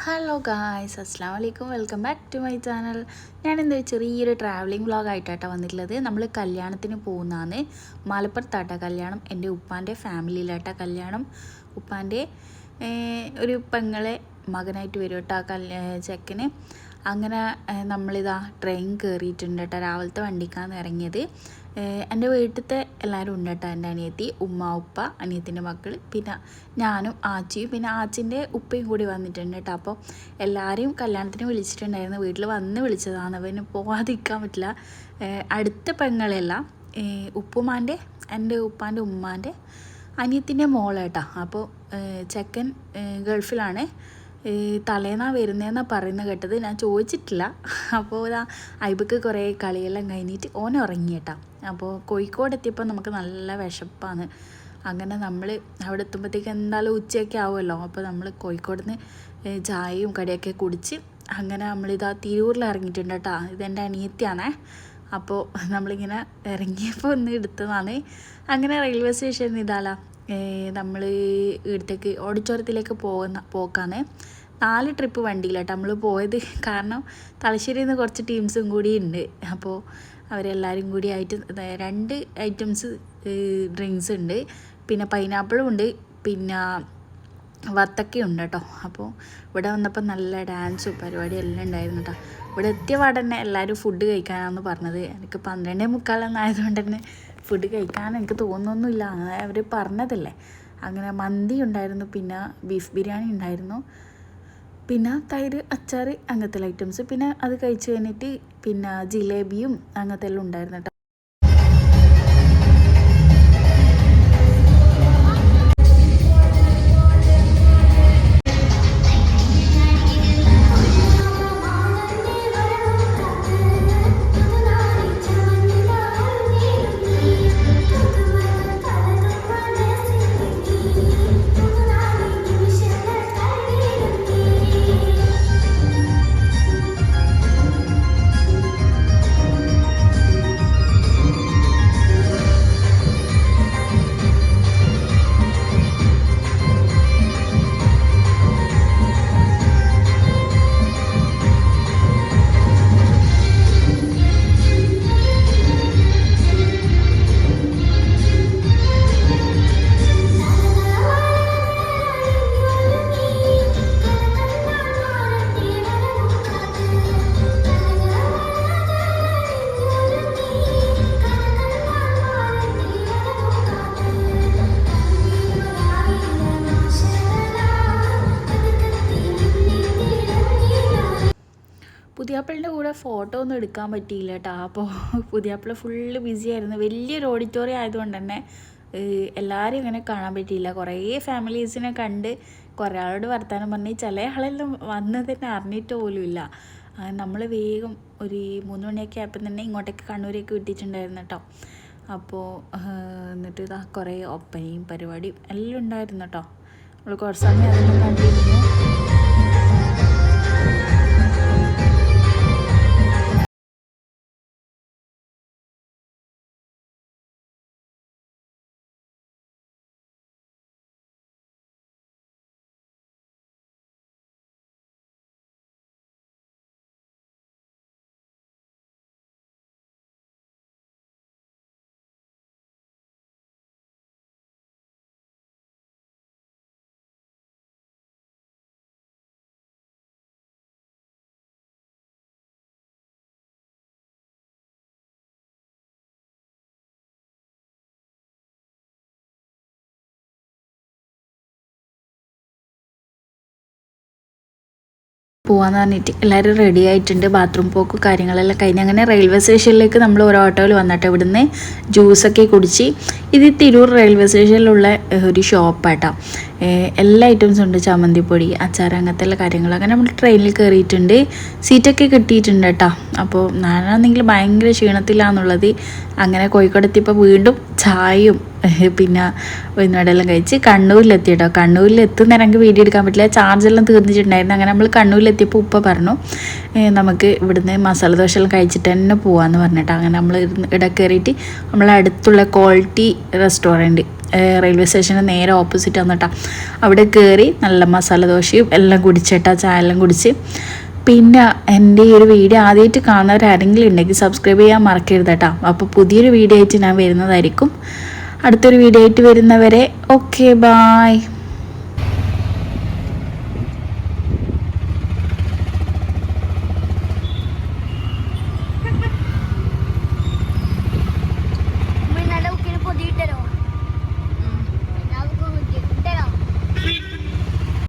Hello guys, അസ്സാം വലൈക്കും. Welcome back to my channel. ഞാനെന്താ ചെറിയൊരു ട്രാവലിംഗ് വ്ളോഗായിട്ടാണ് വന്നിട്ടുള്ളത്. നമ്മൾ കല്യാണത്തിന് പോകുന്നതാണ്. മലപ്പുറത്താട്ടാ കല്യാണം. എൻ്റെ ഉപ്പാൻ്റെ ഫാമിലിയിലാട്ടാ കല്യാണം. ഉപ്പാൻ്റെ ഒരു പെങ്ങളെ മകനായിട്ട് വരും കേട്ടോ ചെക്കന്. അങ്ങനെ നമ്മളിതാ ട്രെയിൻ കയറിയിട്ടുണ്ട് കേട്ടോ. രാവിലത്തെ വണ്ടിക്കാണ് ഇറങ്ങിയത്. എൻ്റെ വീട്ടിലത്തെ എല്ലാവരും ഉണ്ട് കേട്ടോ. എൻ്റെ അനിയത്തി, ഉമ്മ, ഉപ്പ, അനിയത്തിൻ്റെ മക്കൾ, പിന്നെ ഞാനും ആച്ചിയും, പിന്നെ ആച്ചിൻ്റെ ഉപ്പയും കൂടി വന്നിട്ടുണ്ട് കേട്ടോ. അപ്പോൾ എല്ലാവരെയും കല്യാണത്തിന് വിളിച്ചിട്ടുണ്ടായിരുന്നു. വീട്ടിൽ വന്ന് വിളിച്ചതാണ്. അവന് പോകാതിരിക്കാൻ പറ്റില്ല. അടുത്ത പെങ്ങളെയല്ല, ഉപ്പുമാൻ്റെ, എൻ്റെ ഉപ്പാൻ്റെ ഉമ്മാൻ്റെ അനിയത്തിൻ്റെ മോളേട്ടാ. അപ്പോൾ ചെക്കൻ ഗൾഫിലാണ്. തലേന്നാണ് വരുന്നതെന്നാണ് പറയുന്നത് കേട്ടത്. ഞാൻ ചോദിച്ചിട്ടില്ല. അപ്പോൾ ഇതാ ഐബക്ക് കുറേ കളിയെല്ലാം കഴിഞ്ഞിട്ട് ഓൻ ഉറങ്ങിയേട്ടാ. അപ്പോൾ കോഴിക്കോട് എത്തിയപ്പോൾ നമുക്ക് നല്ല വിശപ്പാണ്. അങ്ങനെ നമ്മൾ അവിടെ എത്തുമ്പോഴത്തേക്ക് എന്തായാലും ഉച്ചയൊക്കെ ആവുമല്ലോ. അപ്പോൾ നമ്മൾ കോഴിക്കോട് നിന്ന് ചായയും കടിയൊക്കെ കുടിച്ച് അങ്ങനെ നമ്മളിതാ തിരൂരിൽ ഇറങ്ങിയിട്ടുണ്ട് കേട്ടോ. ഇതെൻ്റെ അനിയത്തിയാണേ. അപ്പോൾ നമ്മളിങ്ങനെ ഇറങ്ങിയപ്പോൾ ഒന്ന് എടുത്തതാണ്. അങ്ങനെ റെയിൽവേ സ്റ്റേഷനിൽ ഇതാല നമ്മൾ ഇവിടത്തേക്ക് ഓഡിറ്റോറിയത്തിലേക്ക് പോക്കാണ്. 4 ട്രിപ്പ് വണ്ടിയിലാട്ടോ നമ്മൾ പോയത്. കാരണം തലശ്ശേരിയിൽ നിന്ന് കുറച്ച് ടീംസും കൂടി ഉണ്ട്. അപ്പോൾ അവരെല്ലാവരും കൂടി ആയിട്ട് 2 ഐറ്റംസ് ഡ്രിങ്ക്സ് ഉണ്ട്, പിന്നെ പൈനാപ്പിളും ഉണ്ട്, പിന്നെ വത്തക്കയുണ്ട് കേട്ടോ. അപ്പോൾ ഇവിടെ വന്നപ്പോൾ നല്ല ഡാൻസും പരിപാടിയും എല്ലാം ഉണ്ടായിരുന്നു കേട്ടോ. ഇവിടെ എത്തിയ പാടന്നെ എല്ലാവരും ഫുഡ് കഴിക്കാനാണെന്ന് പറഞ്ഞത്. എനിക്ക് 12:45 ആയതുകൊണ്ട് തന്നെ ഫുഡ് കഴിക്കാൻ എനിക്ക് തോന്നുന്നൊന്നുമില്ല. അങ്ങനെ അവർ പറഞ്ഞതല്ലേ. അങ്ങനെ മന്തി ഉണ്ടായിരുന്നു, പിന്നെ ബീഫ് ബിരിയാണി ഉണ്ടായിരുന്നു, പിന്നെ തൈര്, അച്ചാർ, അങ്ങനത്തെ ഐറ്റംസ്. പിന്നെ അത് കഴിച്ച് കഴിഞ്ഞിട്ട് പിന്നെ ജിലേബിയും അങ്ങനത്തെ എല്ലാം ഉണ്ടായിരുന്നു കേട്ടോ. പുതിയാപ്പിളിൻ്റെ കൂടെ ഫോട്ടോ ഒന്നും എടുക്കാൻ പറ്റിയില്ല കേട്ടോ. അപ്പോൾ പുതിയാപ്പിള ഫുള്ള് ബിസി ആയിരുന്നു. വലിയൊരു ഓഡിറ്റോറിയം ആയതുകൊണ്ട് തന്നെ എല്ലാവരും ഇങ്ങനെ കാണാൻ പറ്റിയില്ല. കുറേ ഫാമിലീസിനെ കണ്ട് കുറേ ആളോട് വർത്താനം പറഞ്ഞ് ചില ആളെല്ലാം വന്നത് തന്നെ അറിഞ്ഞിട്ട് പോലും ഇല്ല. നമ്മൾ വേഗം ഒരു 3 മണിയൊക്കെ ആയപ്പോൾ തന്നെ ഇങ്ങോട്ടേക്ക് കണ്ണൂരേക്ക് വിട്ടിട്ടുണ്ടായിരുന്നു കേട്ടോ. അപ്പോൾ എന്നിട്ട് ഇതാ കുറേ ഒപ്പനയും പരിപാടിയും എല്ലാം ഉണ്ടായിരുന്നു കേട്ടോ. നമ്മൾ കുറച്ച് സമയം അതെല്ലാം കണ്ടിരുന്നു. പോകാമെന്ന് പറഞ്ഞിട്ട് എല്ലാവരും റെഡി ആയിട്ടുണ്ട്. ബാത്റൂം പോക്കും കാര്യങ്ങളെല്ലാം കഴിഞ്ഞ് അങ്ങനെ റെയിൽവേ സ്റ്റേഷനിലേക്ക് നമ്മൾ ഒരു ഓട്ടോയിൽ വന്നിട്ട് ഇവിടുന്ന് ജ്യൂസൊക്കെ കുടിച്ച്. ഇത് തിരൂർ റെയിൽവേ സ്റ്റേഷനിലുള്ള ഒരു ഷോപ്പാട്ടോ. എല്ലാ ഐറ്റംസും ഉണ്ട്, ചമ്മന്തിപ്പൊടി, അച്ചാർ, അങ്ങനത്തെ എല്ലാ കാര്യങ്ങളും. അങ്ങനെ നമ്മൾ ട്രെയിനിൽ കയറിയിട്ടുണ്ട്. സീറ്റൊക്കെ കിട്ടിയിട്ടുണ്ട് കേട്ടോ. അപ്പോൾ ഞാനാണെങ്കിൽ ഭയങ്കര ക്ഷീണത്തിലാണെന്നുള്ളത്. അങ്ങനെ കോഴിക്കോട് എത്തിയപ്പോൾ വീണ്ടും ചായയും പിന്നെ ഒന്നിടെല്ലാം കഴിച്ച് കണ്ണൂരിലെത്തി കേട്ടോ. കണ്ണൂരിലെത്തുന്ന എനിക്ക് വീഡിയോ എടുക്കാൻ പറ്റില്ല, ചാർജെല്ലാം തീർന്നിട്ടുണ്ടായിരുന്നു. അങ്ങനെ നമ്മൾ കണ്ണൂരിലെത്തിയപ്പോൾ ഉപ്പ പറഞ്ഞു നമുക്ക് ഇവിടുന്ന് മസാല ദോശ എല്ലാം കഴിച്ചിട്ട് തന്നെ പോകാമെന്ന് പറഞ്ഞിട്ട് അങ്ങനെ നമ്മൾ ഇവിടെ കയറിയിട്ട് നമ്മളടുത്തുള്ള ക്വാളിറ്റി റെസ്റ്റോറൻറ്റ് റെയിൽവേ സ്റ്റേഷന് നേരെ ഓപ്പോസിറ്റ് വന്നിട്ടാ. അവിടെ കയറി നല്ല മസാല ദോശയും എല്ലാം കുടിച്ചിട്ടാ, ചായ എല്ലാം കുടിച്ച്. പിന്നെ എൻ്റെ ഈ ഒരു വീഡിയോ ആദ്യമായിട്ട് കാണുന്നവരാരെങ്കിലും ഉണ്ടെങ്കിൽ സബ്സ്ക്രൈബ് ചെയ്യാൻ മറക്കരുത് കേട്ടോ. അപ്പോൾ പുതിയൊരു വീഡിയോ ആയിട്ട് ഞാൻ വരുന്നതായിരിക്കും. അടുത്തൊരു വീഡിയോ ആയിട്ട് വരുന്നവരെ ഓക്കെ ബായ്.